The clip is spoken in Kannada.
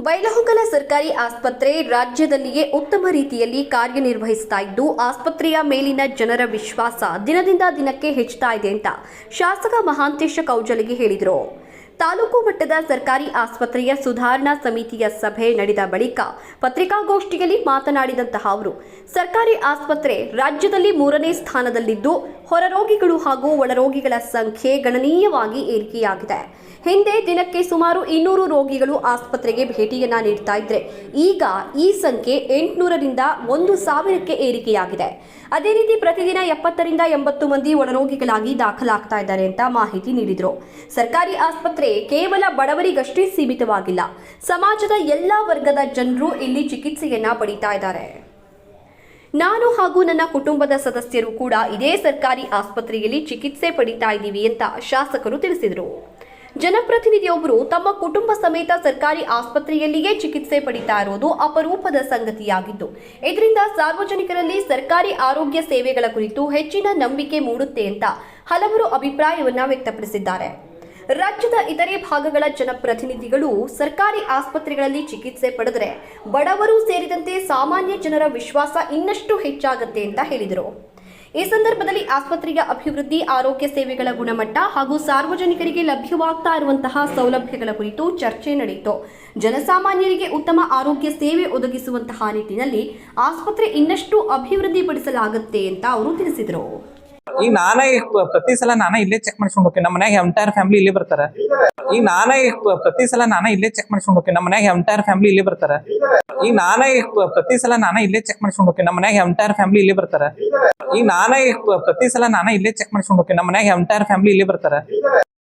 ಬೈಲಹೊಂಗಲ ಸರ್ಕಾರಿ ಆಸ್ಪತ್ರೆ ರಾಜ್ಯದಲ್ಲಿಯೇ ಉತ್ತಮ ರೀತಿಯಲ್ಲಿ ಕಾರ್ಯನಿರ್ವಹಿಸ್ತಾ ಇದ್ದು ಆಸ್ಪತ್ರೆಯ ಮೇಲಿನ ಜನರ ವಿಶ್ವಾಸ ದಿನದಿಂದ ದಿನಕ್ಕೆ ಹೆಚ್ಚುತ್ತಾ ಇದೆ ಅಂತ ಶಾಸಕ ಮಹಾಂತೇಶ ಕೌಜಲಗಿ ಹೇಳಿದರು. ತಾಲೂಕು ಮಟ್ಟದ ಸರ್ಕಾರಿ ಆಸ್ಪತ್ರೆಯ ಸುಧಾರಣಾ ಸಮಿತಿಯ ಸಭೆ ನಡೆದ ಬಳಿಕ ಪತ್ರಿಕಾಗೋಷ್ಠಿಯಲ್ಲಿ ಮಾತನಾಡಿದಂತಹ ಅವರು, ಸರ್ಕಾರಿ ಆಸ್ಪತ್ರೆ ರಾಜ್ಯದಲ್ಲಿ 3ನೇ ಸ್ಥಾನದಲ್ಲಿದ್ದು ಹೊರರೋಗಿಗಳು ಹಾಗೂ ಒಳರೋಗಿಗಳ ಸಂಖ್ಯೆ ಗಣನೀಯವಾಗಿ ಏರಿಕೆಯಾಗಿದೆ. ಹಿಂದೆ ದಿನಕ್ಕೆ ಸುಮಾರು 200 ರೋಗಿಗಳು ಆಸ್ಪತ್ರೆಗೆ ಭೇಟಿಯನ್ನ ನೀಡ್ತಾ ಇದ್ರೆ ಈಗ ಈ ಸಂಖ್ಯೆ 800ರಿಂದ 1000ಕ್ಕೆ ಏರಿಕೆಯಾಗಿದೆ. ಅದೇ ರೀತಿ ಪ್ರತಿದಿನ 70ರಿಂದ 80 ಮಂದಿ ಒಳರೋಗಿಗಳಾಗಿ ದಾಖಲಾಗ್ತಾ ಇದ್ದಾರೆ ಅಂತ ಮಾಹಿತಿ ನೀಡಿದರು. ಸರ್ಕಾರಿ ಆಸ್ಪತ್ರೆ ಕೇವಲ ಬಡವರಿಗಷ್ಟೇ ಸೀಮಿತವಾಗಿಲ್ಲ, ಸಮಾಜದ ಎಲ್ಲಾ ವರ್ಗದ ಜನರು ಇಲ್ಲಿ ಚಿಕಿತ್ಸೆಯನ್ನ ಪಡೀತಾ ಇದ್ದಾರೆ. ನಾನು ಹಾಗೂ ನನ್ನ ಕುಟುಂಬದ ಸದಸ್ಯರು ಕೂಡ ಇದೇ ಸರ್ಕಾರಿ ಆಸ್ಪತ್ರೆಯಲ್ಲಿ ಚಿಕಿತ್ಸೆ ಪಡೀತಾ ಇದ್ದೀವಿ ಅಂತ ಶಾಸಕರು ತಿಳಿಸಿದರು. ಜನಪ್ರತಿನಿಧಿಯೊಬ್ಬರು ತಮ್ಮ ಕುಟುಂಬ ಸಮೇತ ಸರ್ಕಾರಿ ಆಸ್ಪತ್ರೆಯಲ್ಲಿಯೇ ಚಿಕಿತ್ಸೆ ಪಡೀತಾ ಇರೋದು ಅಪರೂಪದ ಸಂಗತಿಯಾಗಿದ್ದು, ಇದರಿಂದ ಸಾರ್ವಜನಿಕರಲ್ಲಿ ಸರ್ಕಾರಿ ಆರೋಗ್ಯ ಸೇವೆಗಳ ಕುರಿತು ಹೆಚ್ಚಿನ ನಂಬಿಕೆ ಮೂಡುತ್ತೆ ಅಂತ ಹಲವರು ಅಭಿಪ್ರಾಯವನ್ನ ವ್ಯಕ್ತಪಡಿಸಿದ್ದಾರೆ. ರಾಜ್ಯದ ಇತರೆ ಭಾಗಗಳ ಜನಪ್ರತಿನಿಧಿಗಳು ಸರ್ಕಾರಿ ಆಸ್ಪತ್ರೆಗಳಲ್ಲಿ ಚಿಕಿತ್ಸೆ ಪಡೆದರೆ ಬಡವರು ಸೇರಿದಂತೆ ಸಾಮಾನ್ಯ ಜನರ ವಿಶ್ವಾಸ ಇನ್ನಷ್ಟು ಹೆಚ್ಚಾಗುತ್ತೆ ಅಂತ ಹೇಳಿದರು. ಈ ಸಂದರ್ಭದಲ್ಲಿ ಆಸ್ಪತ್ರೆಯ ಅಭಿವೃದ್ಧಿ, ಆರೋಗ್ಯ ಸೇವೆಗಳ ಗುಣಮಟ್ಟ ಹಾಗೂ ಸಾರ್ವಜನಿಕರಿಗೆ ಲಭ್ಯವಾಗ್ತಾ ಇರುವಂತಹ ಸೌಲಭ್ಯಗಳ ಕುರಿತು ಚರ್ಚೆ ನಡೆಯಿತು. ಜನಸಾಮಾನ್ಯರಿಗೆ ಉತ್ತಮ ಆರೋಗ್ಯ ಸೇವೆ ಒದಗಿಸುವಂತಹ ನಿಟ್ಟಿನಲ್ಲಿ ಆಸ್ಪತ್ರೆ ಇನ್ನಷ್ಟು ಅಭಿವೃದ್ಧಿಪಡಿಸಲಾಗುತ್ತೆ ಅಂತ ಅವರು ತಿಳಿಸಿದರು. ಈಗ ಪ್ರತಿ ಸಲ ಇಲ್ಲೇ ಚೆಕ್ ಮಾಡಿಸ್ಕೊಂಡು ಹೋಗ್ತೀನಿ. ನಮ್ಮ ಮನ್ಯಾಗ ಎಂಟೈರ್ ಫ್ಯಾಮಿಲಿ ಇಲ್ಲಿ ಬರ್ತಾರೆ. ಈಗ ಪ್ರತಿ ಸಲ ಇಲ್ಲೇ ಚೆಕ್ ಮಾಡಿಸ್ಕೊಂಡು ಹೋಗ್ತೀನಿ. ನಮ್ಮ ಮನ್ಯಾಗ ಎಂಟೈರ್ ಫ್ಯಾಮಿಲಿ ಇಲ್ಲಿ ಬರ್ತಾರೆ. ಈಗ ಪ್ರತಿ ಸಲ ಇಲ್ಲೇ ಚೆಕ್ ಮಾಡಿಸ್ಕೊಂಡು ಹೋಗ್ತೀನಿ. ನಮ್ಮ ಮನ್ಯಾಗ ಎಂಟೈರ್ ಫ್ಯಾಮಿಲಿ ಇಲ್ಲಿ ಬರ್ತಾರೆ. ಈಗ ಪ್ರತಿ ಸಲ ಇಲ್ಲೇ ಚೆಕ್ ಮಾಡಿಸ್ಕೊಂಡು ಹೋಗ್ತೀನಿ. ನಮ್ಮ ಮನ್ಯಾಗ ಎಂಟೈರ್ ಫ್ಯಾಮಿಲಿ ಇಲ್ಲಿ ಬರ್ತಾರೆ.